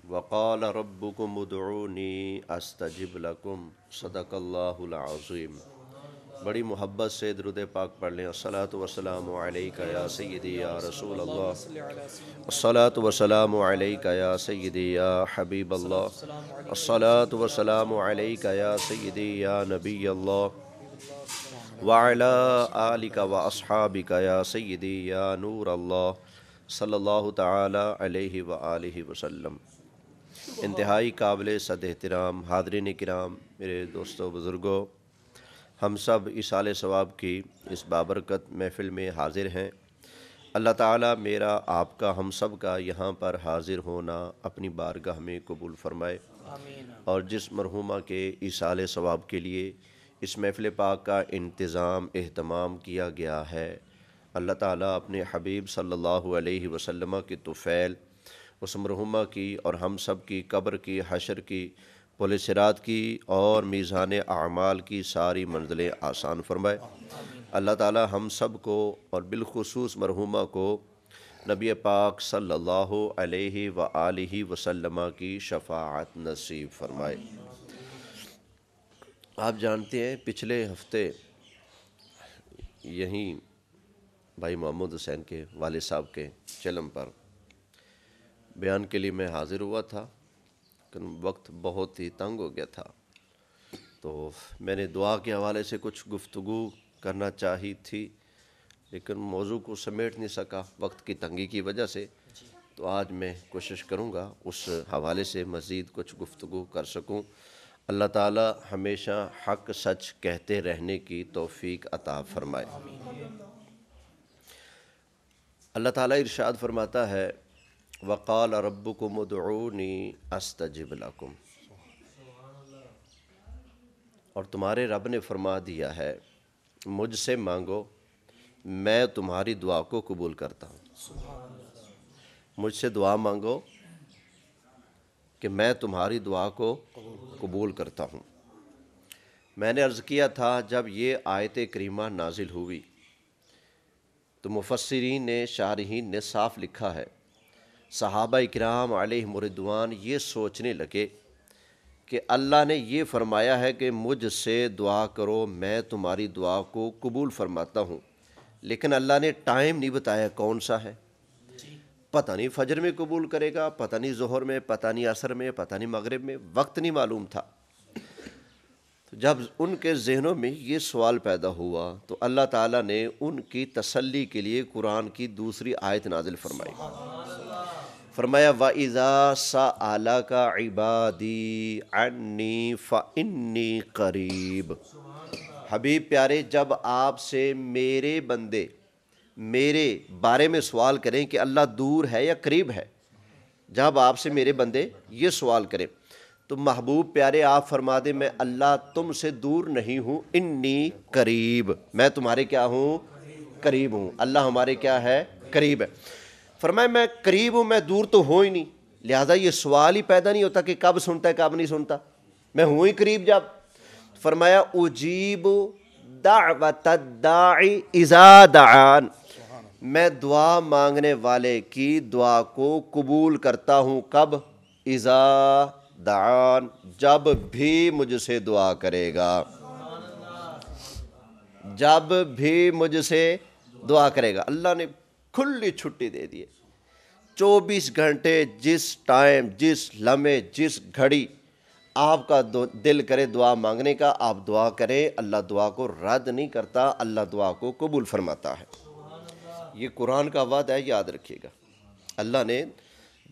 وقال ربكم ادعوني استجب لكم صدق اللہ العظیم۔ بڑی محبت سے درود پاک پڑھ لیں۔ الصلاۃ والسلام علیک یا سیدی یا رسول اللہ، الصلاۃ والسلام علیک یا سیدی یا حبیب اللہ، الصلاۃ والسلام علیک یا سیدی یا نبی اللہ، وعلی آلک واصحابک یا سیدی یا نور اللہ، صلی اللہ تعالی علیہ وآلہ وسلم۔ انتہائی قابل صد احترام حاضرین کرام، میرے دوستوں بزرگوں، ہم سب ایصال ثواب کی اس بابرکت محفل میں حاضر ہیں۔ اللہ تعالیٰ میرا، آپ کا، ہم سب کا یہاں پر حاضر ہونا اپنی بارگاہ میں قبول فرمائے، اور جس مرحومہ کے ایصال ثواب کے لیے اس محفل پاک کا انتظام اہتمام کیا گیا ہے، اللہ تعالیٰ اپنے حبیب صلی اللہ علیہ وسلم کی طفیل اس مرحومہ کی اور ہم سب کی قبر کی، حشر کی، پل صراط کی اور میزان اعمال کی ساری منزلیں آسان فرمائے۔ اللہ تعالی ہم سب کو اور بالخصوص مرحومہ کو نبی پاک صلی اللہ علیہ وآلہ وسلم کی شفاعت نصیب فرمائے۔ آپ جانتے ہیں پچھلے ہفتے یہیں بھائی محمد حسین کے والد صاحب کے چلم پر بیان کے لیے میں حاضر ہوا تھا، لیکن وقت بہت ہی تنگ ہو گیا تھا، تو میں نے دعا کے حوالے سے کچھ گفتگو کرنا چاہی تھی، لیکن موضوع کو سمیٹ نہیں سکا وقت کی تنگی کی وجہ سے۔ تو آج میں کوشش کروں گا اس حوالے سے مزید کچھ گفتگو کر سکوں۔ اللہ تعالی ہمیشہ حق سچ کہتے رہنے کی توفیق عطا فرمائے۔ اللہ تعالی ارشاد فرماتا ہے، وقال ربکم ادعونی استجب لکم، اور تمہارے رب نے فرما دیا ہے مجھ سے مانگو، میں تمہاری دعا کو قبول کرتا ہوں۔ مجھ سے دعا مانگو کہ میں تمہاری دعا کو قبول کرتا ہوں۔ میں نے عرض کیا تھا جب یہ آیت کریمہ نازل ہوئی تو مفسرین نے، شارحین نے صاف لکھا ہے، صحابہ کرام علیہم رضوان یہ سوچنے لگے کہ اللہ نے یہ فرمایا ہے کہ مجھ سے دعا کرو میں تمہاری دعا کو قبول فرماتا ہوں، لیکن اللہ نے ٹائم نہیں بتایا کون سا ہے۔ پتہ نہیں فجر میں قبول کرے گا، پتہ نہیں ظہر میں، پتہ نہیں عصر میں، پتہ نہیں مغرب میں، وقت نہیں معلوم تھا۔ جب ان کے ذہنوں میں یہ سوال پیدا ہوا تو اللہ تعالیٰ نے ان کی تسلی کے لیے قرآن کی دوسری آیت نازل فرمائی۔ فرمایا وَإِذَا سَأَلَكَ عِبَادِي عَنِّي فَإِنِّي قَرِيب۔ حبیب پیارے، جب آپ سے میرے بندے میرے بارے میں سوال کریں کہ اللہ دور ہے یا قریب ہے، جب آپ سے میرے بندے یہ سوال کریں تو محبوب پیارے آپ فرما دیں میں اللہ تم سے دور نہیں ہوں، انی قریب، میں تمہارے کیا ہوں؟ قریب ہوں۔ اللہ ہمارے کیا ہے؟ قریب ہے۔ فرمایا میں قریب ہوں، میں دور تو ہوں ہی نہیں، لہٰذا یہ سوال ہی پیدا نہیں ہوتا کہ کب سنتا ہے کب نہیں سنتا، میں ہوں ہی قریب۔ جب فرمایا اجیب دعوت الداعی اذا دعان، میں دعا مانگنے والے کی دعا کو قبول کرتا ہوں، کب؟ اذا دعان، جب بھی مجھ سے دعا کرے گا، جب بھی مجھ سے دعا کرے گا۔ اللہ نے کھلی چھٹی دے دیے، 24 گھنٹے جس ٹائم، جس لمحے، جس گھڑی آپ کا دل کرے دعا مانگنے کا آپ دعا کریں، اللہ دعا کو رد نہیں کرتا، اللہ دعا کو قبول فرماتا ہے۔ یہ قرآن کا وعدہ ہے، یاد رکھیے گا۔ اللہ نے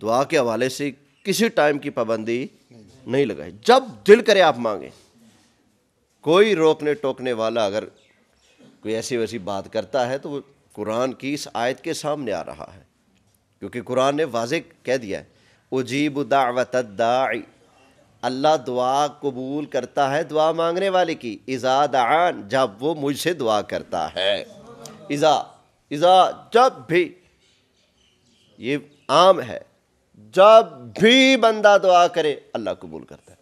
دعا کے حوالے سے کسی ٹائم کی پابندی نہیں لگائی، جب دل کرے آپ مانگیں۔ کوئی روکنے ٹوکنے والا اگر کوئی ایسی ویسی بات کرتا ہے تو وہ قرآن کی اس آیت کے سامنے آ رہا ہے، کیونکہ قرآن نے واضح کہہ دیا ہے اجیب دعوت الداعی، اللہ دعا قبول کرتا ہے دعا مانگنے والے کی، اذا دعان، جب وہ مجھ سے دعا کرتا ہے۔ اذا جب بھی، یہ عام ہے، جب بھی بندہ دعا کرے اللہ قبول کرتا ہے۔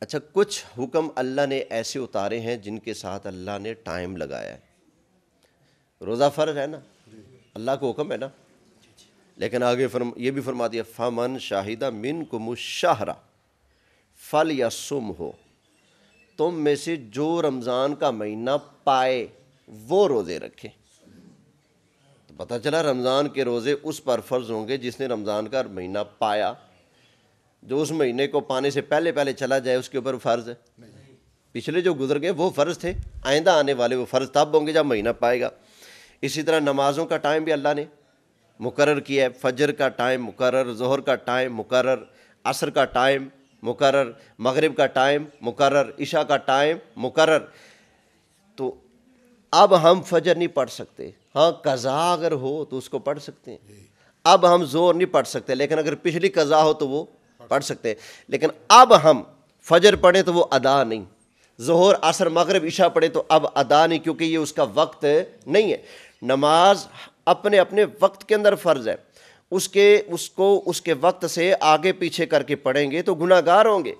اچھا، کچھ حکم اللہ نے ایسے اتارے ہیں جن کے ساتھ اللہ نے ٹائم لگایا ہے۔ روزہ فرض ہے نا، اللہ کو حکم ہے نا، لیکن آگے یہ بھی فرما دیا فمن شاہدہ منکم الشہر فلیصمہ، تم میں سے جو رمضان کا مہینہ پائے وہ روزے رکھے۔ تو پتہ چلا رمضان کے روزے اس پر فرض ہوں گے جس نے رمضان کا مہینہ پایا، جو اس مہینے کو پانے سے پہلے چلا جائے اس کے اوپر فرض ہے؟ پچھلے جو گزر گئے وہ فرض تھے، آئندہ آنے والے وہ فرض تب ہوں گے جب مہینہ پائے گا۔ اسی طرح نمازوں کا ٹائم بھی اللہ نے مقرر کیا ہے، فجر کا ٹائم مقرر، ظہر کا ٹائم مقرر، عصر کا ٹائم مقرر، مغرب کا ٹائم مقرر، عشاء کا ٹائم مقرر۔ تو اب ہم فجر نہیں پڑھ سکتے، ہاں قضا اگر ہو تو اس کو پڑھ سکتے ہیں۔ اب ہم ظہر نہیں پڑھ سکتے، لیکن اگر پچھلی قضا ہو تو وہ پڑھ سکتے ہیں۔ لیکن اب ہم فجر پڑھیں تو وہ ادا نہیں، ظہر عصر مغرب عشاء پڑھیں تو اب ادا نہیں، کیونکہ یہ اس کا وقت نہیں ہے۔ نماز اپنے اپنے وقت کے اندر فرض ہے، اس کے وقت سے آگے پیچھے کر کے پڑھیں گے تو گناہ گار ہوں گے،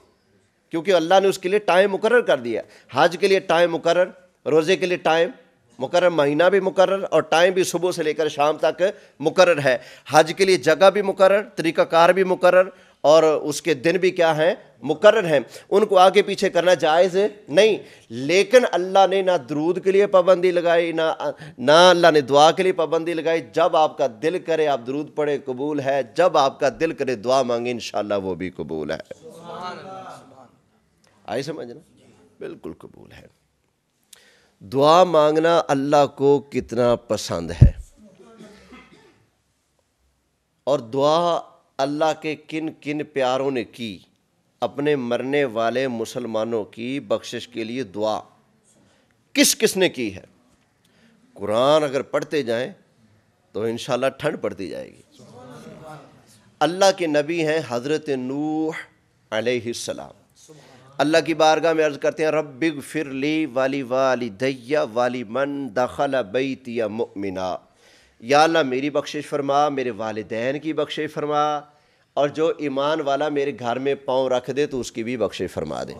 کیونکہ اللہ نے اس کے لیے ٹائم مقرر کر دیا۔ حج کے لیے ٹائم مقرر، روزے کے لیے ٹائم مقرر، مہینہ بھی مقرر اور ٹائم بھی صبح سے لے کر شام تک مقرر ہے۔ حج کے لیے جگہ بھی مقرر، طریقہ کار بھی مقرر، اور اس کے دن بھی کیا ہیں؟ مقرر ہیں۔ ان کو آگے پیچھے کرنا جائز نہیں۔ لیکن اللہ نے نہ درود کے لیے پابندی لگائی، نہ اللہ نے دعا کے لیے پابندی لگائی۔ جب آپ کا دل کرے آپ درود پڑھیں قبول ہے، جب آپ کا دل کرے دعا مانگیں انشاءاللہ وہ بھی قبول ہے۔ آئی سمجھنا؟ بالکل قبول ہے۔ دعا مانگنا اللہ کو کتنا پسند ہے، اور دعا اللہ کے کن کن پیاروں نے کی، اپنے مرنے والے مسلمانوں کی بخشش کے لیے دعا کس کس نے کی ہے۔ قرآن اگر پڑھتے جائیں تو انشاءاللہ ٹھنڈ پڑتی جائے گی۔ اللہ کے نبی ہیں حضرت نوح علیہ السلام، اللہ کی بارگاہ میں عرض کرتے ہیں رب اغفر لی ولی والدی ولمن دخل بیتی مؤمنا، یا اللہ میری بخشش فرما، میرے والدین کی بخشش فرما، اور جو ایمان والا میرے گھر میں پاؤں رکھ دے تو اس کی بھی بخشش فرما دے۔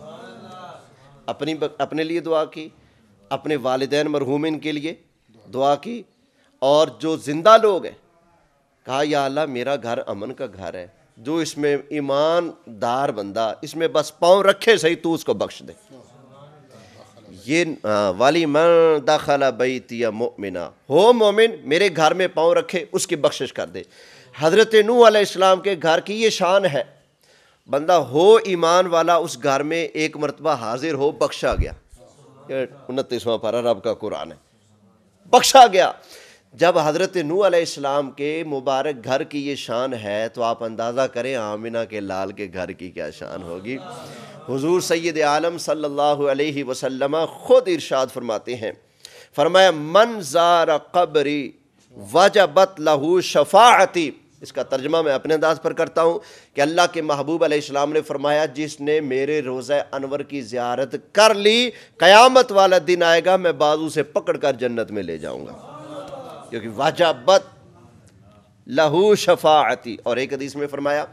اپنے لیے دعا کی، اپنے والدین مرحومین کے لیے دعا کی، اور جو زندہ لوگ ہیں کہا یا اللہ میرا گھر امن کا گھر ہے، جو اس میں ایماندار بندہ اس میں بس پاؤں رکھے صحیح تو اس کو بخش دے۔ یہ والی من دخل بیتی مؤمنا، ہو مومن میرے گھر میں پاؤں رکھے اس کی بخشش کر دے۔ حضرت نوح علیہ السلام کے گھر کی یہ شان ہے، بندہ ہو ایمان والا اس گھر میں ایک مرتبہ حاضر ہو بخشا گیا۔ 29واں پارہ رب کا قرآن ہے، بخشا گیا۔ جب حضرت نوح علیہ السلام کے مبارک گھر کی یہ شان ہے تو آپ اندازہ کریں آمنہ کے لال کے گھر کی کیا شان ہوگی۔ حضور سید عالم صلی اللہ علیہ وسلم خود ارشاد فرماتے ہیں، فرمایا من زار قبری وجبت لہو شفاعتی۔ اس کا ترجمہ میں اپنے انداز پر کرتا ہوں کہ اللہ کے محبوب علیہ السلام نے فرمایا جس نے میرے روضہ انور کی زیارت کر لی قیامت والا دن آئے گا میں بازو سے پکڑ کر جنت میں لے جاؤں گا، کیونکہ وجبت لہو شفاعتی۔ اور ایک حدیث میں فرمایا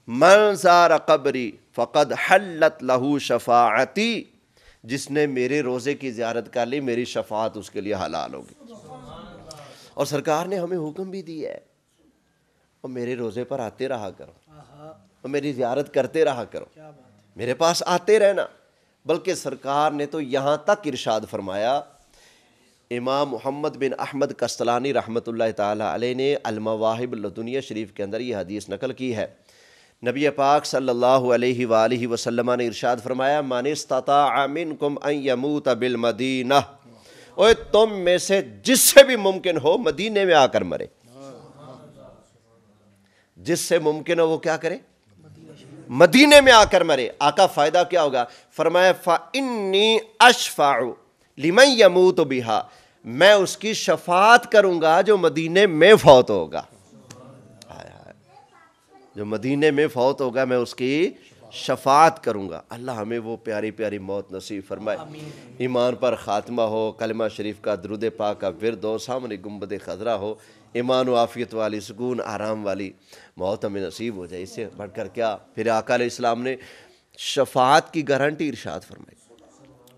من زار قبری فقد حلت لہو شفاعتی، جس نے میرے روضے کی زیارت کر لی میری شفاعت اس کے لیے حلال ہوگی۔ اور سرکار نے ہمیں حکم بھی دیا ہے اور میرے روزے پر آتے رہا کرو اور میری زیارت کرتے رہا کرو، میرے پاس آتے رہنا۔ بلکہ سرکار نے تو یہاں تک ارشاد فرمایا، امام محمد بن احمد قسطلانی رحمۃ اللہ تعالی علیہ نے المواہب اللدنیہ شریف کے اندر یہ حدیث نقل کی ہے۔ نبی پاک صلی اللہ علیہ وآلہ وسلم نے ارشاد فرمایا من استطاع منکم ان یموت بالمدینہ، اوے تم میں سے جس سے بھی ممکن ہو مدینے میں آ کر مرے، جس سے ممکن ہو وہ کیا کرے؟ مدینے میں آ کر مرے۔ آقا فائدہ کیا ہوگا؟ فرمایا فَإِنِّي أَشْفَعُ لِمَنْ يَمُوتُ بِهَا، میں اس کی شفاعت کروں گا جو مدینے میں فوت ہوگا، جو مدینے میں فوت ہوگا میں اس کی شفاعت کروں گا۔ اللہ ہمیں وہ پیاری پیاری موت نصیب فرمائے، ایمان پر خاتمہ ہو، کلمہ شریف کا درود پاک کا ورد ہو، سامنے گنبد خضرا ہو، ایمان و عافیت والی سکون آرام والی موت ہمیں نصیب ہو جائے۔ اس سے بڑھ کر کیا؟ پھر آقا علیہ السلام نے شفاعت کی گارنٹی ارشاد فرمائی،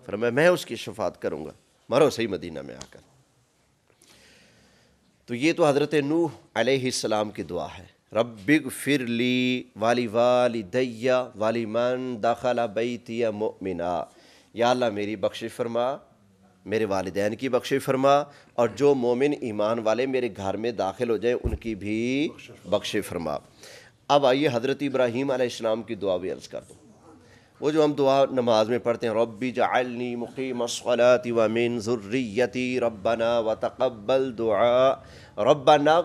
فرمایا میں اس کی شفاعت کروں گا، مرو صحیح مدینہ میں آ کر۔ تو یہ تو حضرت نوح علیہ السلام کی دعا ہے، رب اغفر لی ولوالدی ولمن دخل بیتی مؤمنا، یا اللہ میری بخشش فرما، میرے والدین کی بخشش فرما، اور جو مومن ایمان والے میرے گھر میں داخل ہو جائیں ان کی بھی بخشش فرما۔ اب آئیے حضرت ابراہیم علیہ السلام کی دعا بھی عرض کر دوں، وہ جو ہم دعا نماز میں پڑھتے ہیں، رب اجعلنی مقیم الصلاۃ ومن ذریتی ربنا وتقبل دعاء، ربنا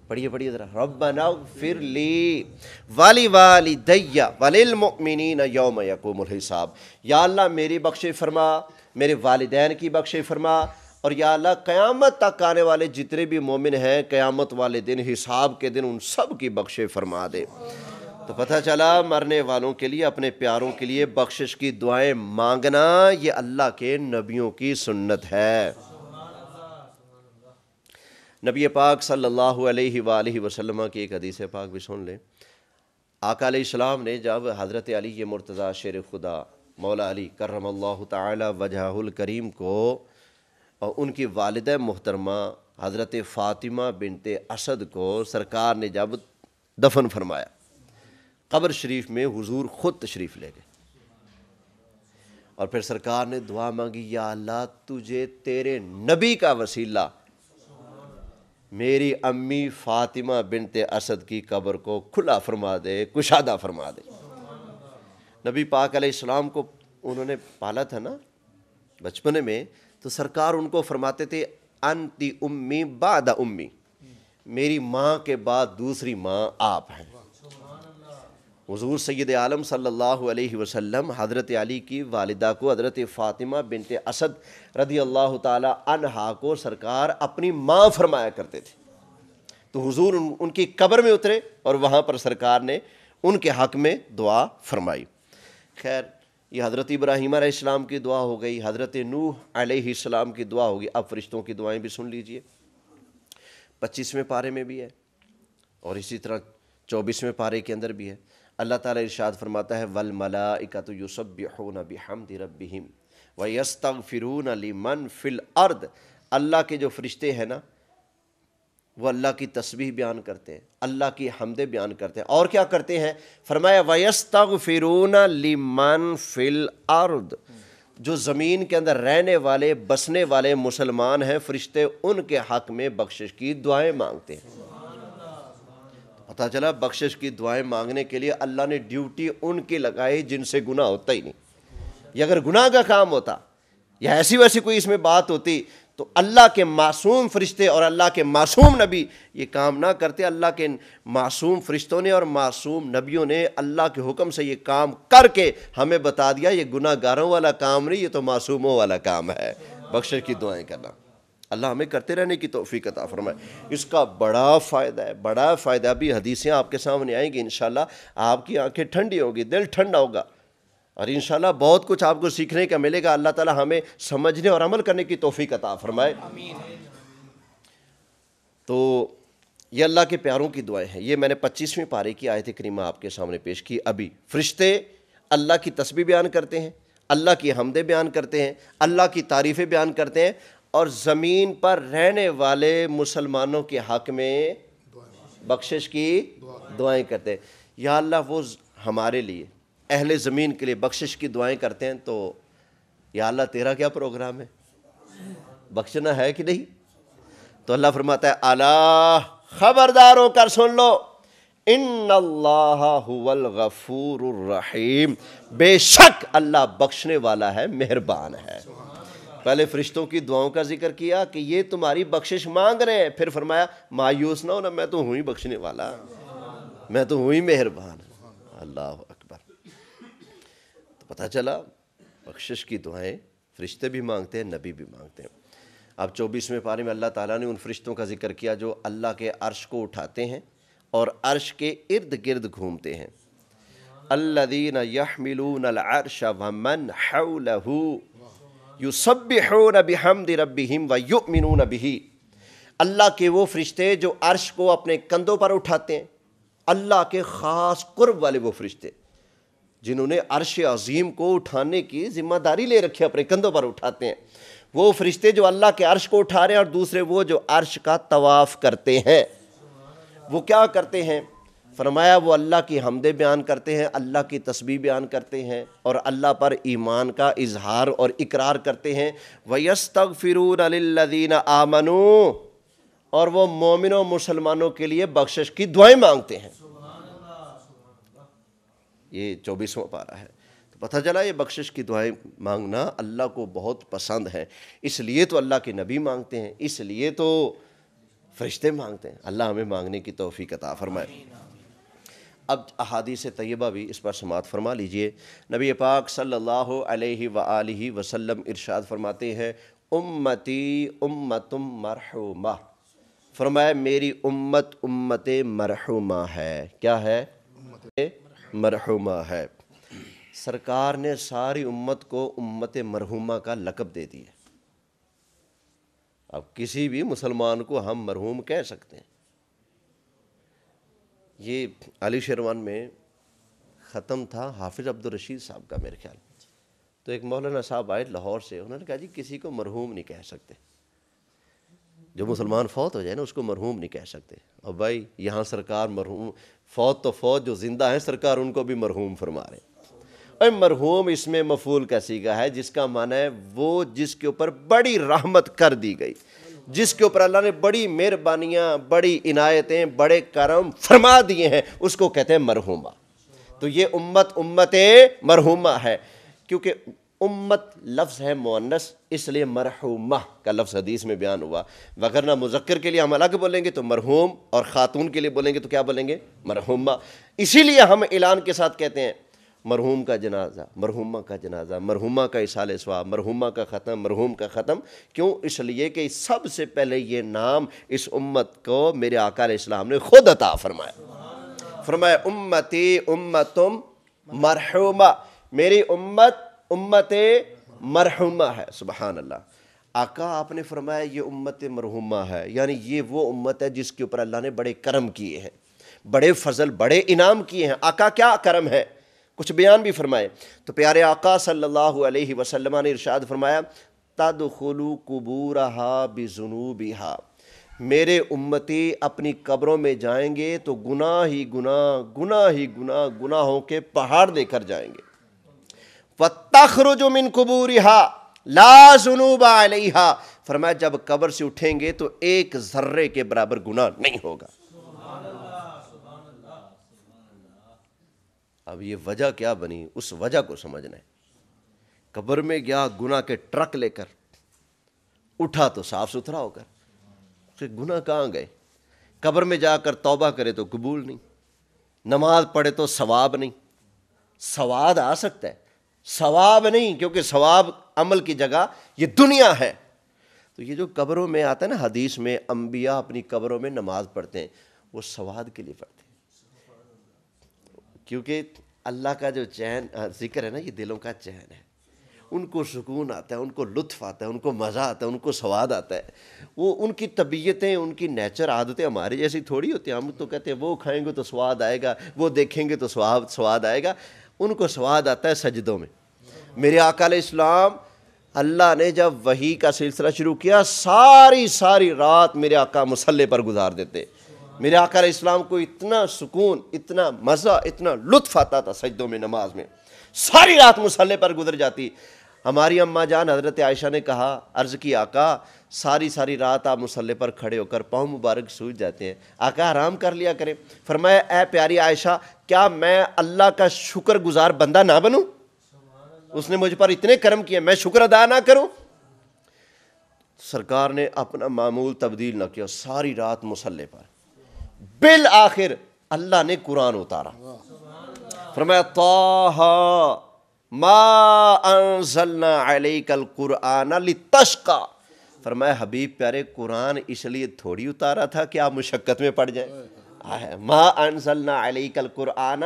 پڑھیے ذرا، ربنا اغفر لی ولوالدی وللمؤمنین یوم یقوم الحساب، یا اللہ میری بخشش فرما، میرے والدین کی بخشش فرما، اور یا اللہ قیامت تک آنے والے جتنے بھی مومن ہیں قیامت والے دن، حساب کے دن، ان سب کی بخشش فرما دے۔ تو پتہ چلا مرنے والوں کے لیے، اپنے پیاروں کے لیے بخشش کی دعائیں مانگنا یہ اللہ کے نبیوں کی سنت ہے۔ نبی پاک صلی اللہ علیہ وآلہ وسلم کی ایک حدیث پاک بھی سن لیں۔ آقا علیہ السلام نے جب حضرت علی مرتضیٰ شیر خدا مولا علی کرم اللہ تعالی وجہہ الکریم کو اور ان کی والدہ محترمہ حضرت فاطمہ بنت اسد کو سرکار نے جب دفن فرمایا، قبر شریف میں حضور خود تشریف لے گئے، اور پھر سرکار نے دعا مانگی، یا اللہ تجھے تیرے نبی کا وسیلہ میری امی فاطمہ بنت اسد کی قبر کو کھلا فرما دے، کشادہ فرما دے۔ نبی پاک علیہ السلام کو انہوں نے پالا تھا نا بچپنے میں، تو سرکار ان کو فرماتے تھے انتی امی بعد امی، میری ماں کے بعد دوسری ماں آپ ہیں۔ حضور سید عالم صلی اللہ علیہ وسلم حضرت علی کی والدہ کو، حضرت فاطمہ بنت اسد رضی اللہ تعالی عنہا کو سرکار اپنی ماں فرمایا کرتے تھے۔ تو حضور ان کی قبر میں اترے اور وہاں پر سرکار نے ان کے حق میں دعا فرمائی۔ خیر، یہ حضرت ابراہیم علیہ السلام کی دعا ہو گئی، حضرت نوح علیہ السلام کی دعا ہوگی۔ اب فرشتوں کی دعائیں بھی سن لیجئے، 25ویں پارے میں بھی ہے اور اسی طرح 24ویں پارے کے اندر بھی ہے۔ اللہ تعالیٰ ارشاد فرماتا ہے والملائکۃ یسبحون بحمد ربہم ویستغفرون لمن فی الارض، اللہ کے جو فرشتے ہیں نا وہ اللہ کی تسبیح بیان کرتے ہیں، اللہ کی حمدیں بیان کرتے ہیں، اور کیا کرتے ہیں؟ فرمایا ویستغفرون لمن فی الارض، جو زمین کے اندر رہنے والے بسنے والے مسلمان ہیں فرشتے ان کے حق میں بخشش کی دعائیں مانگتے ہیں۔ پتہ چلا بخشش کی دعائیں مانگنے کے لیے اللہ نے ڈیوٹی ان کی لگائی جن سے گناہ ہوتا ہی نہیں۔ یہ اگر گناہ کا کام ہوتا یا ایسی ویسی کوئی اس میں بات ہوتی تو اللہ کے معصوم فرشتے اور اللہ کے معصوم نبی یہ کام نہ کرتے۔ اللہ کے معصوم فرشتوں نے اور معصوم نبیوں نے اللہ کے حکم سے یہ کام کر کے ہمیں بتا دیا یہ گناہ گاروں والا کام نہیں، یہ تو معصوموں والا کام ہے، بخشش کی دعائیں کرنا۔ اللہ ہمیں کرتے رہنے کی توفیق عطا فرمائے۔ اس کا بڑا فائدہ ہے، بڑا فائدہ بھی حدیثیں آپ کے سامنے آئیں گی انشاءاللہ، آپ کی آنکھیں ٹھنڈی ہوگی، دل ٹھنڈا ہوگا، اور انشاءاللہ بہت کچھ آپ کو سیکھنے کا ملے گا۔ اللہ تعالیٰ ہمیں سمجھنے اور عمل کرنے کی توفیق عطا فرمائے۔ تو یہ اللہ کے پیاروں کی دعائیں ہیں۔ یہ میں نے 25ویں پارے کی آیت کریمہ آپ کے سامنے پیش کی۔ ابھی فرشتے اللہ کی تسبیح بیان کرتے ہیں، اللہ کی حمدیں بیان کرتے ہیں، اللہ کی تعریفیں بیان کرتے ہیں، اور زمین پر رہنے والے مسلمانوں کے حق میں بخشش کی دعائیں کرتے ہیں۔ یا اللہ وہ ہمارے لیے اہل زمین کے لیے بخشش کی دعائیں کرتے ہیں، تو یا اللہ تیرا کیا پروگرام ہے، بخشنا ہے کہ نہیں؟ تو اللہ فرماتا ہے الا خبردار ہو کر سن لو، ان اللہ هو الغفور الرحیم، بے شک اللہ بخشنے والا ہے، مہربان ہے۔ پہلے فرشتوں کی دعاؤں کا ذکر کیا کہ یہ تمہاری بخشش مانگ رہے ہیں، پھر فرمایا مایوس نہ ہونا، میں تو ہوں ہی بخشنے والا، میں تو ہوں ہی مہربان۔ اللہ اکبر۔ تو پتہ چلا بخشش کی دعائیں فرشتے بھی مانگتے ہیں، نبی بھی مانگتے ہیں۔ اب 24ویں پارے میں اللہ تعالیٰ نے ان فرشتوں کا ذکر کیا جو اللہ کے عرش کو اٹھاتے ہیں اور عرش کے ارد گرد گھومتے ہیں۔ الذین یحملون العرش ومن حولہ یسبحون بحمد ربہم ویؤمنون بہ، اللہ کے وہ فرشتے جو عرش کو اپنے کندھوں پر اٹھاتے ہیں، اللہ کے خاص قرب والے وہ فرشتے جنہوں نے عرش عظیم کو اٹھانے کی ذمہ داری لے رکھی، اپنے کندھوں پر اٹھاتے ہیں، وہ فرشتے جو اللہ کے عرش کو اٹھا رہے ہیں، اور دوسرے وہ جو عرش کا طواف کرتے ہیں۔ وہ کیا کرتے ہیں؟ فرمایا وہ اللہ کی حمدیں بیان کرتے ہیں، اللہ کی تسبیح بیان کرتے ہیں، اور اللہ پر ایمان کا اظہار اور اقرار کرتے ہیں۔ وَيَسْتَغْفِرُونَ لِلَّذِينَ آمَنُوا، اور وہ مومنوں مسلمانوں کے لیے بخشش کی دعائیں مانگتے ہیں۔ یہ 24واں پارہ ہے۔ تو پتہ چلا یہ بخشش کی دعائیں مانگنا اللہ کو بہت پسند ہے، اس لیے تو اللہ کے نبی مانگتے ہیں، اس لیے تو فرشتے مانگتے ہیں۔ اللہ ہمیں مانگنے کی توفیق عطا فرمائے۔ اب احادیث طیبہ بھی اس پر سماعت فرما لیجئے۔ نبی پاک صلی اللہ علیہ وآلہ وسلم ارشاد فرماتے ہیں، امتی امت مرحومہ، فرمایا میری امت امت مرحومہ ہے۔ کیا ہے؟ مرحومہ ہے۔ سرکار نے ساری امت کو امت مرحومہ کا لقب دے دیا۔ اب کسی بھی مسلمان کو ہم مرحوم کہہ سکتے ہیں۔ یہ علی شیروان میں ختم تھا حافظ عبدالرشید صاحب کا میرے خیال، تو ایک مولانا صاحب آئے لاہور سے، انہوں نے کہا جی کسی کو مرحوم نہیں کہہ سکتے، جو مسلمان فوت ہو جائے نا اس کو مرحوم نہیں کہہ سکتے۔ اور بھائی یہاں سرکار مرحوم، فوت تو فوت، جو زندہ ہیں سرکار ان کو بھی مرحوم فرما رہے ہیں۔ اور مرحوم اس میں مفعول کا صیغہ ہے، جس کا معنی ہے وہ جس کے اوپر بڑی رحمت کر دی گئی، جس کے اوپر اللہ نے بڑی مہربانیاں، بڑی عنایتیں، بڑے کرم فرما دیے ہیں، اس کو کہتے ہیں مرحومہ۔ تو یہ امت امت مرحومہ ہے، کیونکہ امت لفظ ہے مؤنث، اس لیے مرحومہ کا لفظ حدیث میں بیان ہوا، وگرنہ مذکر کے لیے ہم الگ بولیں گے تو مرحوم، اور خاتون کے لیے بولیں گے تو کیا بولیں گے؟ مرحومہ۔ اسی لیے ہم اعلان کے ساتھ کہتے ہیں مرحوم کا جنازہ، مرحومہ کا جنازہ، مرحومہ کا ایصال ثواب، مرحومہ کا ختم، مرحوم کا ختم۔ کیوں؟ اس لیے کہ سب سے پہلے یہ نام اس امت کو میرے آقا علیہ السلام نے خود عطا فرمایا۔ فرمایا امتی امتم مرحومہ، میری امت امت مرحومہ ہے۔ سبحان اللہ۔ آقا آپ نے فرمایا یہ امت مرحومہ ہے، یعنی یہ وہ امت ہے جس کے اوپر اللہ نے بڑے کرم کیے ہیں، بڑے فضل، بڑے انعام کیے ہیں۔ آقا کیا کرم ہے؟ کچھ بیان بھی فرمائے۔ تو پیارے آقا صلی اللہ علیہ وسلم نے ارشاد فرمایا، تدخلوا قبورہا بذنوبہا، میرے امتی اپنی قبروں میں جائیں گے تو گناہ ہی گناہ، گناہ ہی گناہ، گناہوں کے پہاڑ لے کر جائیں گے۔ وَتَخْرُجُ مِن قُبُورِهَا لَا ذُنُوبَ عَلَيْهَا، فرمایا جب قبر سے اٹھیں گے تو ایک ذرے کے برابر گناہ نہیں ہوگا۔ اب یہ وجہ کیا بنی؟ اس وجہ کو سمجھنا ہے۔ قبر میں گیا گناہ کے ٹرک لے کر، اٹھا تو صاف ستھرا ہو کر، پھر گناہ کہاں گئے؟ قبر میں جا کر توبہ کرے تو قبول نہیں، نماز پڑھے تو ثواب نہیں۔ سواد آ سکتا ہے، ثواب نہیں، کیونکہ ثواب عمل کی جگہ یہ دنیا ہے۔ تو یہ جو قبروں میں آتا ہے نا، حدیث میں انبیاء اپنی قبروں میں نماز پڑھتے ہیں، وہ سواد کے لیے پڑھتے ہیں، کیونکہ اللہ کا جو چین ذکر ہے نا، یہ دلوں کا چین ہے۔ ان کو سکون آتا ہے، ان کو لطف آتا ہے، ان کو مزہ آتا ہے، ان کو سواد آتا ہے۔ وہ ان کی طبیعتیں، ان کی نیچر، عادتیں ہمارے جیسی تھوڑی ہوتی ہیں۔ ہم تو کہتے ہیں وہ کھائیں گے تو سواد آئے گا، وہ دیکھیں گے تو سواد آئے گا۔ ان کو سواد آتا ہے سجدوں میں۔ میرے آقا علیہ السلام، اللہ نے جب وحی کا سلسلہ شروع کیا، ساری رات میرے آقا مصلی پر گزار دیتے۔ میرے آقا علیہ السلام کو اتنا سکون، اتنا مزہ، اتنا لطف آتا تھا سجدوں میں، نماز میں، ساری رات مصلی پر گزر جاتی۔ ہماری اماں جان حضرت عائشہ نے کہا، عرض کی آقا ساری رات آپ مصلی پر کھڑے ہو کر پاؤں مبارک سوج جاتے ہیں، آقا آرام کر لیا کریں۔ فرمایا اے پیاری عائشہ، کیا میں اللہ کا شکر گزار بندہ نہ بنوں؟ اس نے مجھ پر اتنے کرم کیے، میں شکر ادا نہ کروں؟ سرکار نے اپنا معمول تبدیل نہ کیا، ساری رات مصلی پر۔ بالآخر اللہ نے قرآن اتارا۔ فرمایا طٰہٰ ما انزلنا علیک القرآن لتشقی، فرمایا حبیب پیارے قرآن اس لیے تھوڑی اتارا تھا کہ آپ مشقت میں پڑ جائیں۔ ما انزلنا علیک القرآن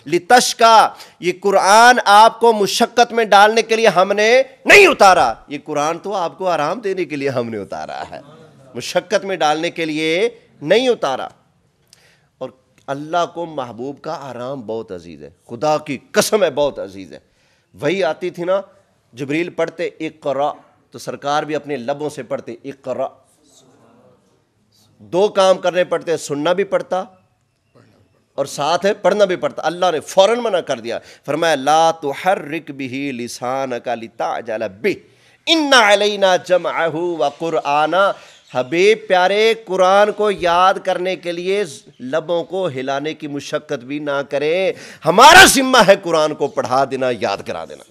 لتشقی، یہ قرآن آپ کو مشقت میں ڈالنے کے لیے ہم نے نہیں اتارا، یہ قرآن تو آپ کو آرام دینے کے لیے ہم نے اتارا ہے، مشقت میں ڈالنے کے لیے نہیں اتارا۔ اور اللہ کو محبوب کا آرام بہت عزیز ہے، خدا کی قسم ہے بہت عزیز ہے۔ وہی آتی تھی نا، جبریل پڑھتے اقرا تو سرکار بھی اپنے لبوں سے پڑھتے اقرا. دو کام کرنے پڑتے، سننا بھی پڑتا اور ساتھ ہے پڑھنا بھی پڑتا. اللہ نے فوراً منع کر دیا، فرمایا لا تحرک بہ لسانک لتعجل بہ ان علینا جمعہ وقرآنہ. حبیب پیارے، قرآن کو یاد کرنے کے لیے لبوں کو ہلانے کی مشقت بھی نہ کریں. ہمارا ذمہ ہے قرآن کو پڑھا دینا، یاد کرا دینا.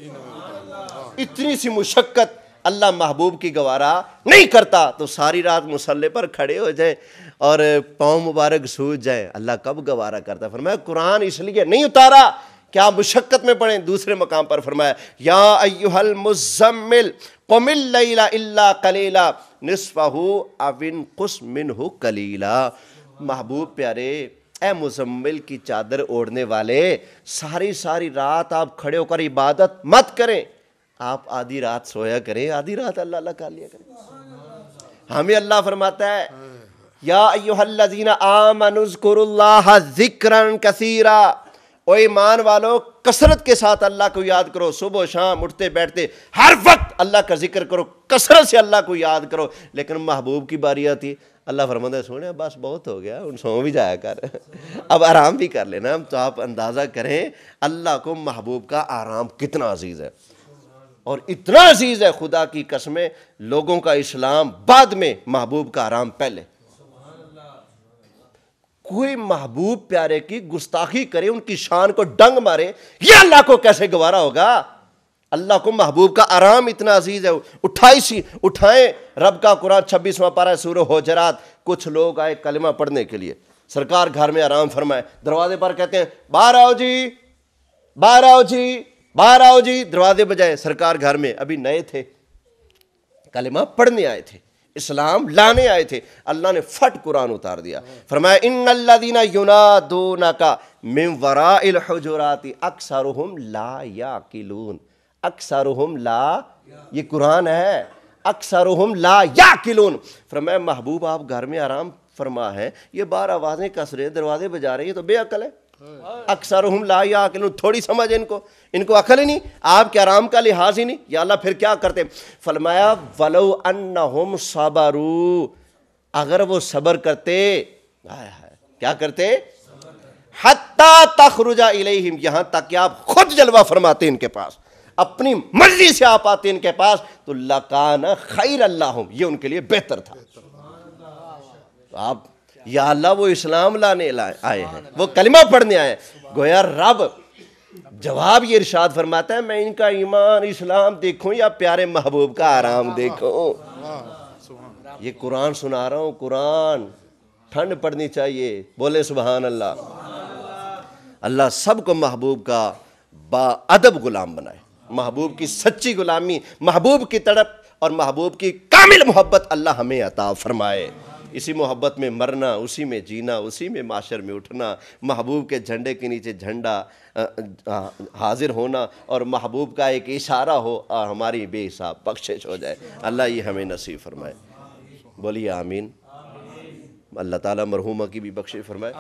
اتنی سی مشقت اللہ محبوب کی گوارا نہیں کرتا. تو ساری رات مصلی پر کھڑے ہو جائیں اور پاؤں مبارک سوج جائیں، اللہ کب گوارا کرتا؟ فرمایا قرآن اس لیے نہیں اتارا کیا مشقت میں پڑھیں. دوسرے مقام پر فرمایا یا ایھا المزمل قم اللیل الا قلیلا نصفہ او انقص منہ قلیلا. محبوب پیارے، اے مزمل کی چادر اوڑھنے والے، ساری رات آپ کھڑے ہو کر عبادت مت کریں. آپ آدھی رات سویا کریں، آدھی رات اللہ اللہ کر لیا کریں. ہمیں اللہ فرماتا ہے یا ایھا الذین آمنوا اذکروا اللہ ذکرا کثیرا. او ایمان والو، کثرت کے ساتھ اللہ کو یاد کرو. صبح و شام اٹھتے بیٹھتے ہر وقت اللہ کا ذکر کرو، کثرت سے اللہ کو یاد کرو. لیکن محبوب کی باری آتی، اللہ فرماتا ہے سونے بس بہت ہو گیا، ان سو بھی جایا کر، اب آرام بھی کر لینا. تو آپ اندازہ کریں اللہ کو محبوب کا آرام کتنا عزیز ہے. اور اتنا عزیز ہے خدا کی قسمیں، لوگوں کا اسلام بعد میں، محبوب کا آرام پہلے. کوئی محبوب پیارے کی گستاخی کرے، ان کی شان کو ڈنگ مارے، یہ اللہ کو کیسے گوارا ہوگا؟ اللہ کو محبوب کا آرام اتنا عزیز ہے. اٹھائیں رب کا قرآن 26واں پارہ سورہ حجرات. کچھ لوگ آئے کلمہ پڑھنے کے لیے، سرکار گھر میں آرام فرمائے، دروازے پر کہتے ہیں باہر آؤ جی، باہر آؤ جی، باہر آؤ جی. دروازے بجائے، سرکار گھر میں ابھی نئے تھے، کلمہ پڑھنے آئے تھے، اسلام لانے آئے تھے. اللہ نے فٹ قرآن اتار دیا. فرمایا ان الذین ینادونک من وراء الحجرات اکثرهم لا یعقلون. اکثرهم لا، یہ قرآن ہے، اکثرهم لا یعقلون. فرمایا محبوب آپ گھر میں آرام فرما ہے، یہ باہر آوازیں کس رہے، دروازے بجا رہے، یہ تو بے عقل ہے. اکثرهم لا یعقلون، تھوڑی سمجھ ان کو عقل ہی نہیں، آپ کے آرام کا لحاظ ہی نہیں. یا اللہ پھر کیا کرتے؟ فرمایا ولو انہم صبروا، اگر وہ صبر کرتے، کیا کرتے؟ حتی تخرج الیہم، یہاں تک کہ آپ خود جلوہ فرماتے ان کے پاس، اپنی مرضی سے آپ آتے ان کے پاس، تو لکان خیر لہم، یہ ان کے لیے بہتر تھا. آپ یا اللہ وہ اسلام لانے آئے ہیں، وہ کلمہ پڑھنے آئے ہیں. گویا رب جواب یہ ارشاد فرماتا ہے میں ان کا ایمان اسلام دیکھوں یا پیارے محبوب کا آرام دیکھوں. یہ قرآن سنا رہا ہوں، قرآن ٹھنڈ پڑنی چاہیے، بولے سبحان اللہ. اللہ سب کو محبوب کا با ادب غلام بنائے. محبوب کی سچی غلامی، محبوب کی تڑپ اور محبوب کی کامل محبت اللہ ہمیں عطا فرمائے. اسی محبت میں مرنا، اسی میں جینا، اسی میں معاشر میں اٹھنا، محبوب کے جھنڈے کے نیچے جھنڈا حاضر ہونا، اور محبوب کا ایک اشارہ ہو اور ہماری بے حساب بخشش ہو جائے. اللہ یہ ہمیں نصیب فرمائے. بولیے آمین. اللہ تعالیٰ مرحومہ کی بھی بخشش فرمائے.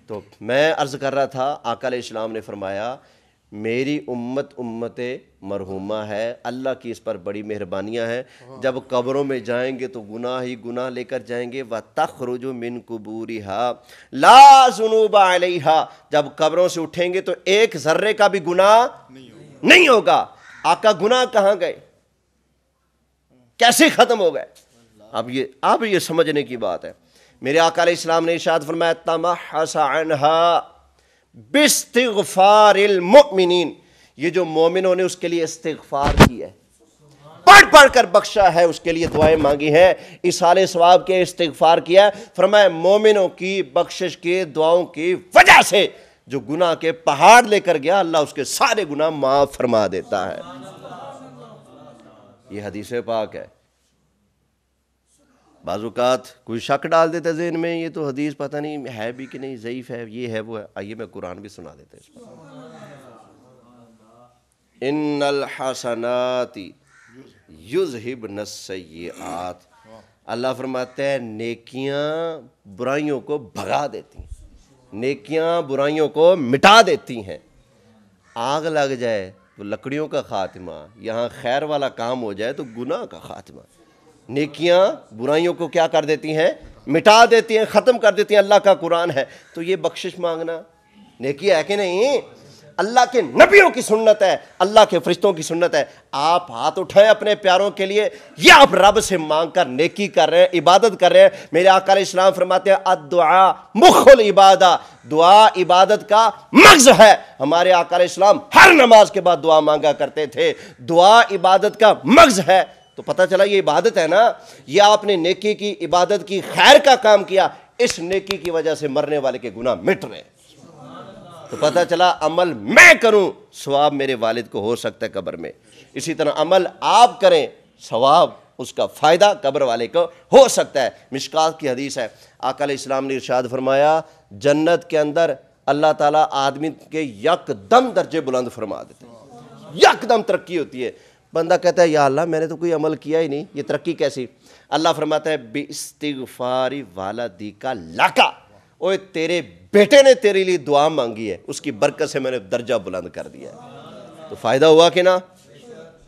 تو میں عرض کر رہا تھا، آقا علیہ السلام نے فرمایا میری امت امت مرحومہ ہے، اللہ کی اس پر بڑی مہربانیاں ہیں. جب قبروں میں جائیں گے تو گناہ ہی گناہ لے کر جائیں گے. وَتَخْرُجُ مِن قُبُورِهَا لَا ذُنُوبَ عَلَيْهَا، جب قبروں سے اٹھیں گے تو ایک ذرے کا بھی گناہ نہیں ہوگا. آقا گناہ کہاں گئے، کیسے ختم ہو گئے؟ اب یہ سمجھنے کی بات ہے. میرے آقا علیہ السلام نے ارشاد فرمایا تمحص عنہا باستغفار المؤمنین، یہ جو مومنوں نے اس کے لیے استغفار کی ہے، پڑھ پڑھ کر بخشا ہے، اس کے لیے دعائیں مانگی ہیں، ایصال ثواب کے استغفار کیا ہے. فرمایا مومنوں کی بخشش کے دعاؤں کی وجہ سے جو گناہ کے پہاڑ لے کر گیا، اللہ اس کے سارے گناہ معاف فرما دیتا ہے. یہ حدیث پاک ہے. بعض اوقات کوئی شک ڈال دیتا ہے ذہن میں، یہ تو حدیث پتہ نہیں ہے بھی کہ نہیں، ضعیف ہے، یہ ہے وہ ہے. آئیے میں قرآن بھی سنا دیتا اس پر. ان الحسنات یذہبن السیئات، اللہ فرماتا ہے نیکیاں برائیوں کو بھگا دیتی ہیں، نیکیاں برائیوں کو مٹا دیتی ہیں. آگ لگ جائے تو لکڑیوں کا خاتمہ، یہاں خیر والا کام ہو جائے تو گناہ کا خاتمہ۔ نیکیاں برائیوں کو کیا کر دیتی ہیں؟ مٹا دیتی ہیں، ختم کر دیتی ہیں۔ اللہ کا قرآن ہے تو یہ بخشش مانگنا نیکی ہے کہ نہیں؟ اللہ کے نبیوں کی سنت ہے، اللہ کے فرشتوں کی سنت ہے۔ آپ ہاتھ اٹھائیں اپنے پیاروں کے لیے، یہ آپ رب سے مانگ کر نیکی کر رہے ہیں، عبادت کر رہے ہیں۔ میرے آقا علیہ السلام فرماتے ہیں الدعاء مخ العبادہ، دعا عبادت کا مغز ہے۔ ہمارے آقا علیہ السلام ہر نماز کے بعد دعا مانگا کرتے تھے، دعا عبادت کا مغز ہے۔ تو پتہ چلا یہ عبادت ہے نا، یہ آپ نے نیکی کی، عبادت کی، خیر کا کام کیا، اس نیکی کی وجہ سے مرنے والے کے گناہ مٹ رہے ہیں۔ تو پتہ چلا عمل میں کروں ثواب میرے والد کو ہو سکتا ہے قبر میں، اسی طرح عمل آپ کریں ثواب اس کا فائدہ قبر والے کو ہو سکتا ہے۔ مشکات کی حدیث ہے، آقا علیہ السلام نے ارشاد فرمایا جنت کے اندر اللہ تعالیٰ آدمی کے یک دم درجے بلند فرما دیتے ہیں، یک دم ترقی ہوتی ہے۔ بندہ کہتا ہے یا اللہ میں نے تو کوئی عمل کیا ہی نہیں، یہ ترقی کیسی؟ اللہ فرماتا ہے باستغفار والدیک لکا، اوے تیرے بیٹے نے تیرے لیے دعا مانگی ہے، اس کی برکت سے میں نے درجہ بلند کر دیا ہے۔ تو فائدہ ہوا کہ نہ؟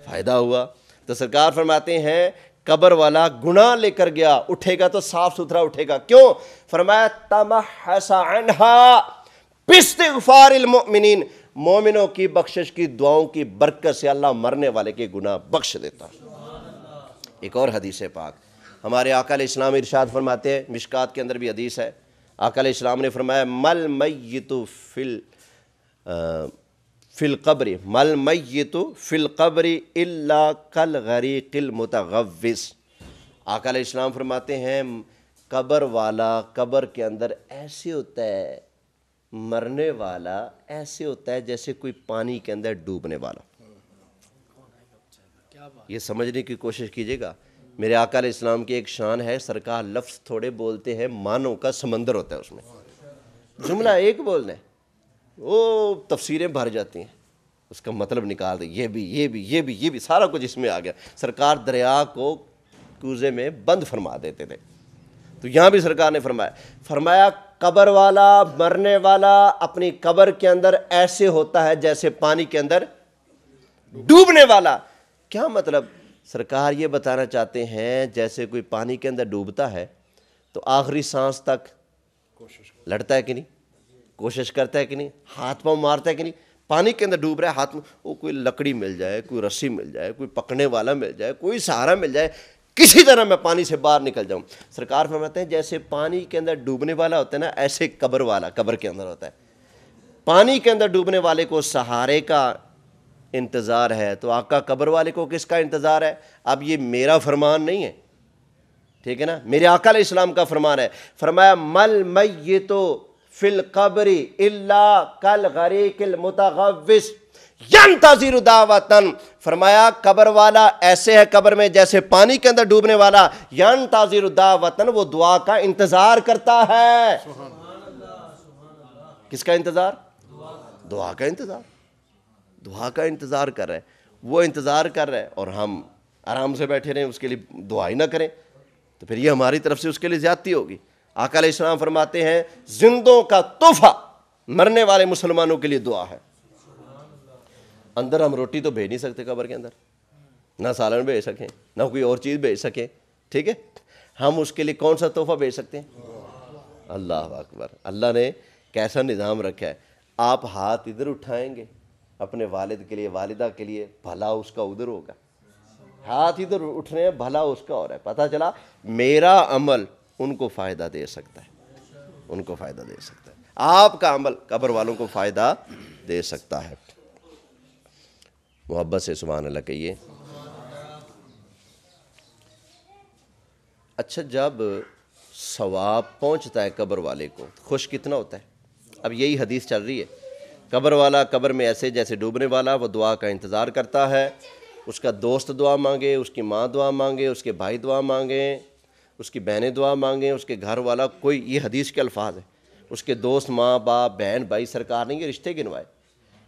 فائدہ ہوا۔ تو سرکار فرماتے ہیں قبر والا گناہ لے کر گیا، اٹھے گا تو صاف ستھرا اٹھے گا۔ کیوں؟ فرمایا تمحص عنہا باستغفار المؤمنین، مومنوں کی بخشش کی دعاؤں کی برکت سے اللہ مرنے والے کے گناہ بخش دیتا۔ ایک اور حدیث پاک ہمارے آقا علیہ السلام ارشاد فرماتے ہیں، مشکات کے اندر بھی حدیث ہے، آقا علیہ السلام نے فرمایا مل میت فی القبر مل میت فی القبر الا کالغریق المتغوص۔ آقا علیہ السلام فرماتے ہیں قبر والا قبر کے اندر ایسے ہوتا ہے، مرنے والا ایسے ہوتا ہے جیسے کوئی پانی کے اندر ڈوبنے والا۔ یہ سمجھنے کی کوشش کیجئے گا، میرے آقا علیہ السلام کی ایک شان ہے، سرکار لفظ تھوڑے بولتے ہیں، معنوں کا سمندر ہوتا ہے اس میں، جملہ ایک بولنا ہے وہ تفسیریں بھر جاتی ہیں، اس کا مطلب نکال دیں، یہ بھی سارا کچھ اس میں آ گیا۔ سرکار دریا کو کوزے میں بند فرما دیتے تھے، تو یہاں بھی سرکار نے فرمایا قبر والا مرنے والا اپنی قبر کے اندر ایسے ہوتا ہے جیسے پانی کے اندر ڈوبنے والا۔ کیا مطلب؟ سرکار یہ بتانا چاہتے ہیں جیسے کوئی پانی کے اندر ڈوبتا ہے تو آخری سانس تک لڑتا ہے کہ نہیں، کوشش کرتا ہے کہ نہیں، ہاتھ پاؤں مارتا ہے کہ نہیں؟ پانی کے اندر ڈوب رہا ہے، ہاتھ میں وہ کوئی لکڑی مل جائے، کوئی رسی مل جائے، کوئی پکڑنے والا مل جائے، کوئی سہارا مل جائے، کسی طرح میں پانی سے باہر نکل جاؤں۔ سرکار فرماتے ہیں جیسے پانی کے اندر ڈوبنے والا ہوتا ہے نا، ایسے قبر والا قبر کے اندر ہوتا ہے۔ پانی کے اندر ڈوبنے والے کو سہارے کا انتظار ہے، تو آقا قبر والے کو کس کا انتظار ہے؟ اب یہ میرا فرمان نہیں ہے، ٹھیک ہے نا، میرے آقا علیہ السلام کا فرمان ہے۔ فرمایا مل میت فی القبر الا کالغریق المتغوص ینتظر دعوتن، فرمایا قبر والا ایسے ہے قبر میں جیسے پانی کے اندر ڈوبنے والا، ینتظر دعوتن، وہ دعا کا انتظار کرتا ہے۔ کس کا انتظار؟ دعا کا انتظار، دعا کا انتظار کر رہے ہیں، وہ انتظار کر رہے ہیں اور ہم آرام سے بیٹھے رہیں، اس کے لیے دعا ہی نہ کریں تو پھر یہ ہماری طرف سے اس کے لیے زیادتی ہوگی۔ آقا علیہ السلام فرماتے ہیں زندوں کا تحفہ مرنے والے مسلمانوں کے لیے دعا ہے۔ اندر ہم روٹی تو بھیج نہیں سکتے قبر کے اندر، نہ سالن بھیج سکیں، نہ کوئی اور چیز بھیج سکیں، ٹھیک ہے، ہم اس کے لیے کون سا تحفہ بھیج سکتے ہیں؟ اللہ اکبر، اللہ نے کیسا نظام رکھا ہے، آپ ہاتھ ادھر اٹھائیں گے اپنے والد کے لیے، والدہ کے لیے، بھلا اس کا ادھر ہوگا، ہاتھ ادھر اٹھ رہے ہیں، بھلا اس کا ہو رہا ہے۔ پتہ چلا میرا عمل ان کو فائدہ دے سکتا ہے، ان کو فائدہ دے سکتا ہے، آپ کا عمل قبر والوں کو فائدہ دے سکتا ہے۔ محبت سے سبحان اللہ کہیے۔ اچھا، جب ثواب پہنچتا ہے قبر والے کو خوش کتنا ہوتا ہے؟ اب یہی حدیث چل رہی ہے، قبر والا قبر میں ایسے جیسے ڈوبنے والا، وہ دعا کا انتظار کرتا ہے، اس کا دوست دعا مانگے، اس کی ماں دعا مانگے، اس کے بھائی دعا مانگیں، اس کی بہنیں دعا مانگیں، اس کے گھر والا کوئی، یہ حدیث کے الفاظ ہیں، اس کے دوست ماں باپ بہن بھائی، سرکار نے یہ رشتے گنوائے،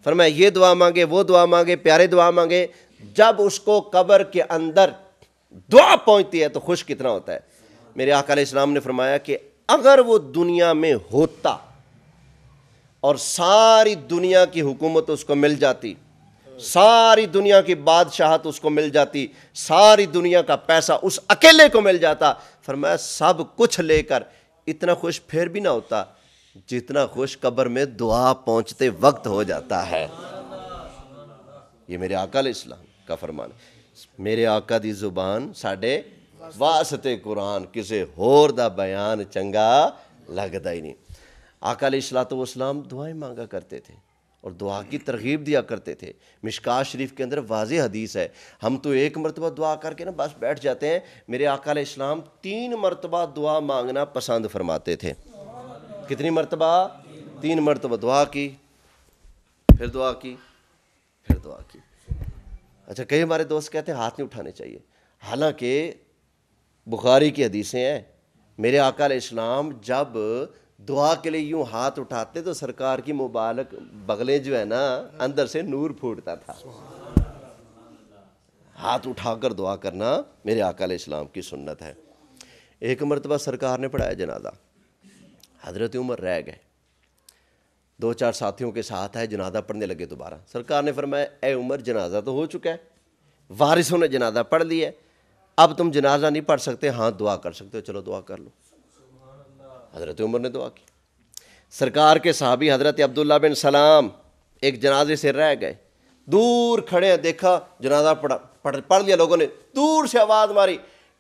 فرمایا یہ دعا مانگے، وہ دعا مانگے، پیارے دعا مانگے۔ جب اس کو قبر کے اندر دعا پہنچتی ہے تو خوش کتنا ہوتا ہے۔ میرے آقا علیہ السلام نے فرمایا کہ اگر وہ دنیا میں ہوتا اور ساری دنیا کی حکومت اس کو مل جاتی ساری دنیا کی بادشاہت اس کو مل جاتی، ساری دنیا کا پیسہ اس اکیلے کو مل جاتا۔ فرمایا سب کچھ لے کر اتنا خوش پھر بھی نہ ہوتا جتنا خوش قبر میں دعا پہنچتے وقت ہو جاتا ہے۔ یہ میرے آقا علیہ السلام کا فرمان ہے۔ میرے آقا دی زبان ساڈے واسطے قرآن، کسے ہور دا بیان چنگا لگتا ہی نہیں۔ آقا علیہ السلام دعائیں مانگا کرتے تھے اور دعا کی ترغیب دیا کرتے تھے۔ مشکوٰۃ شریف کے اندر واضح حدیث ہے، ہم تو ایک مرتبہ دعا کر کے نا بس بیٹھ جاتے ہیں، میرے آقا علیہ السلام 3 مرتبہ دعا مانگنا پسند فرماتے تھے۔ کتنی مرتبہ؟ 3 مرتبہ دعا کی، پھر دعا کی، پھر دعا کی۔ اچھا کئی ہمارے دوست کہتے ہیں ہاتھ نہیں اٹھانے چاہیے، حالانکہ بخاری کی حدیثیں ہیں، میرے آقا علیہ السلام جب دعا کے لیے یوں ہاتھ اٹھاتے تو سرکار کی مبارک بغلیں جو ہے نا اندر سے نور پھوٹتا تھا۔ ہاتھ اٹھا کر دعا کرنا میرے آقا علیہ السلام کی سنت ہے۔ ایک مرتبہ سرکار نے پڑھایا جنازہ، حضرت عمر رہ گئے، 2-4 ساتھیوں کے ساتھ آئے، جنازہ پڑھنے لگے دوبارہ۔ سرکار نے فرمایا اے عمر جنازہ تو ہو چکا ہے، وارثوں نے جنازہ پڑھ لیا ہے، اب تم جنازہ نہیں پڑھ سکتے، ہاں دعا کر سکتے ہو، چلو دعا کر لو۔ حضرت عمر نے دعا کی۔ سرکار کے صحابی حضرت عبداللہ بن سلام ایک جنازے سے رہ گئے، دور کھڑے ہیں، دیکھا جنازہ پڑھ لیا، لوگوں نے دور سے آواز ماری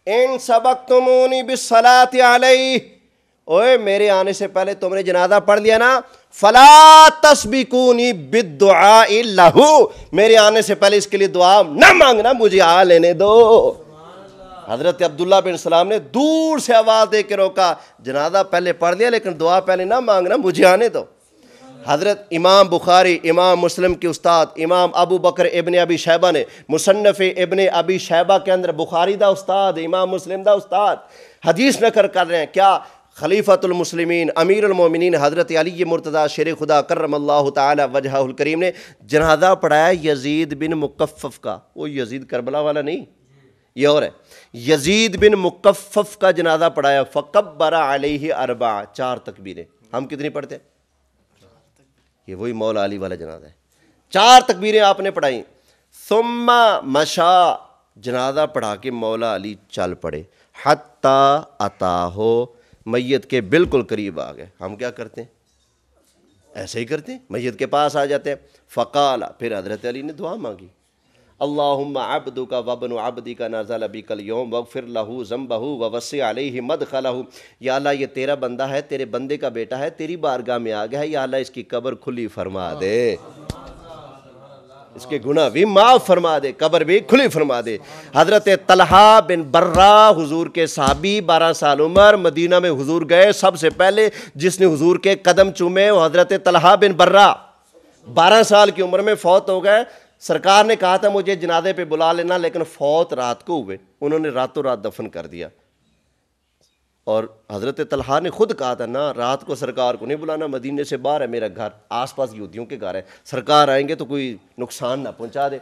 ان سبقتمونی بالصلاۃ علیہ، اوے میرے آنے سے پہلے تم نے جنازہ پڑھ لیا نا، فلا تسبقونی بالدعاء لہ، میرے آنے سے پہلے اس کے لیے دعا نہ مانگنا، مجھے آ لینے دو۔ حضرت عبداللہ بن سلام نے دور سے آواز دے کے روکا، جنازہ پہلے پڑھ لیا لیکن دعا پہلے نہ مانگنا، مجھے آنے دو۔ حضرت امام بخاری، امام مسلم کے استاد امام ابو بکر ابن ابی شیبہ نے مصنف ابن ابی شیبہ کے اندر، بخاری دا استاد، امام مسلم دا استاد، حدیث نقل کر رہے ہیں، کیا خلیفۃ المسلمین امیر المومنین حضرت علی مرتضیٰ شیر خدا کرم اللہ تعالی وجہہ الکریم نے جنازہ پڑھایا یزید بن مکفف کا۔ وہ یزید کربلا والا نہیں، یہ اور ہے، یزید بن مکفف کا جنازہ پڑھایا، فکبر علیہ 4، 4 تکبیریں۔ ہم کتنی پڑھتے ہیں؟ یہ وہی مولا علی والا جنازہ ہے، 4 تکبیریں آپ نے پڑھائیں۔ ثم مشا، جنازہ پڑھا کے مولا علی چل پڑے، حتی اتاہو، میت کے بالکل قریب آ گئے۔ ہم کیا کرتے ہیں؟ ایسے ہی کرتے ہیں، میت کے پاس آ جاتے ہیں۔ فقال، پھر حضرت علی نے دعا مانگی، اللہم عبدک وابن عبدک نزل بک اليوم واغفر لہ ذنبہ ووسع علیہ مدخلہ، یا اللہ یہ تیرا بندہ ہے، تیرے بندے کا بیٹا ہے، تیری بارگاہ میں آ گیا ہے، یا اللہ اس کی قبر کھلی فرما دے، اس کے گناہ بھی معاف فرما دے، قبر بھی کھلی فرما دے۔ حضرت طلحہ بن برہ حضور کے صحابی، 12 سال عمر، مدینہ میں حضور گئے، سب سے پہلے جس نے حضور کے قدم چومے وہ حضرت طلحہ بن برہ، 12 سال کی عمر میں فوت ہو گئے۔ سرکار نے کہا تھا مجھے جنازے پہ بلا لینا، لیکن فوت رات کو ہوئے، انہوں نے راتوں رات دفن کر دیا۔ اور حضرت طلحہ نے خود کہا تھا نا، رات کو سرکار کو نہیں بلانا، مدینے سے باہر ہے میرا گھر، آس پاس یہودیوں کے گھر ہے، سرکار آئیں گے تو کوئی نقصان نہ پہنچا دے،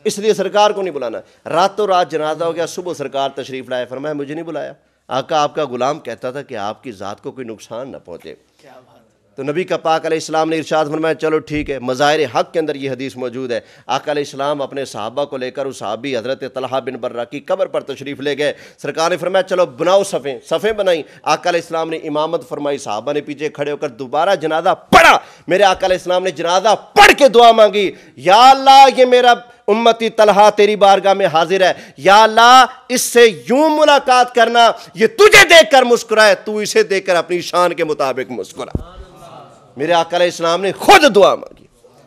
اس لیے سرکار کو نہیں بلانا۔ راتوں رات جنازہ ہو گیا، صبح سرکار تشریف لائے، فرمایا مجھے نہیں بلایا، آقا آپ کا غلام کہتا تھا کہ آپ کی ذات کو کوئی نقصان نہ پہنچے۔ تو نبی کا پاک علیہ السلام نے ارشاد فرمایا چلو ٹھیک ہے، مظاہر حق کے اندر یہ حدیث موجود ہے، آقا علیہ السلام اپنے صحابہ کو لے کر اس صحابی حضرت طلحہ بن برہ کی قبر پر تشریف لے گئے۔ سرکار نے فرمایا چلو بناؤ صفیں، صفیں بنائیں، آقا علیہ السلام نے امامت فرمائی، صحابہ نے پیچھے کھڑے ہو کر دوبارہ جنازہ پڑھا۔ میرے آقا علیہ السلام نے جنازہ پڑھ کے دعا مانگی، یا اللہ یہ میرا امتی طلحہ تیری بارگاہ میں حاضر ہے، یا اللہ اس سے یوں ملاقات کرنا یہ تجھے دیکھ کر مسکرائے، تو اسے دیکھ کر اپنی شان کے مطابق مسکرا۔ میرے آقا علیہ السلام نے خود دعا مانگی۔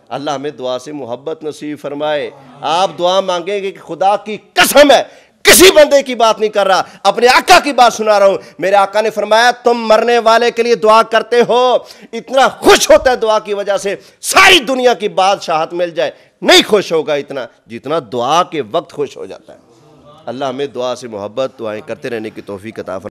اللہ ہمیں دعا سے محبت نصیب فرمائے۔ آپ دعا مانگیں گے کہ خدا کی قسم ہے کسی بندے کی بات نہیں کر رہا، اپنے آقا کی بات سنا رہا ہوں، میرے آقا نے فرمایا تم مرنے والے کے لیے دعا کرتے ہو، اتنا خوش ہوتا ہے دعا کی وجہ سے ساری دنیا کی بادشاہت مل جائے، نہیں خوش ہوگا اتنا جتنا دعا کے وقت خوش ہو جاتا ہے۔ اللہ ہمیں دعا سے محبت، دعائیں کرتے رہنے کی توفیق عطا فرمائے۔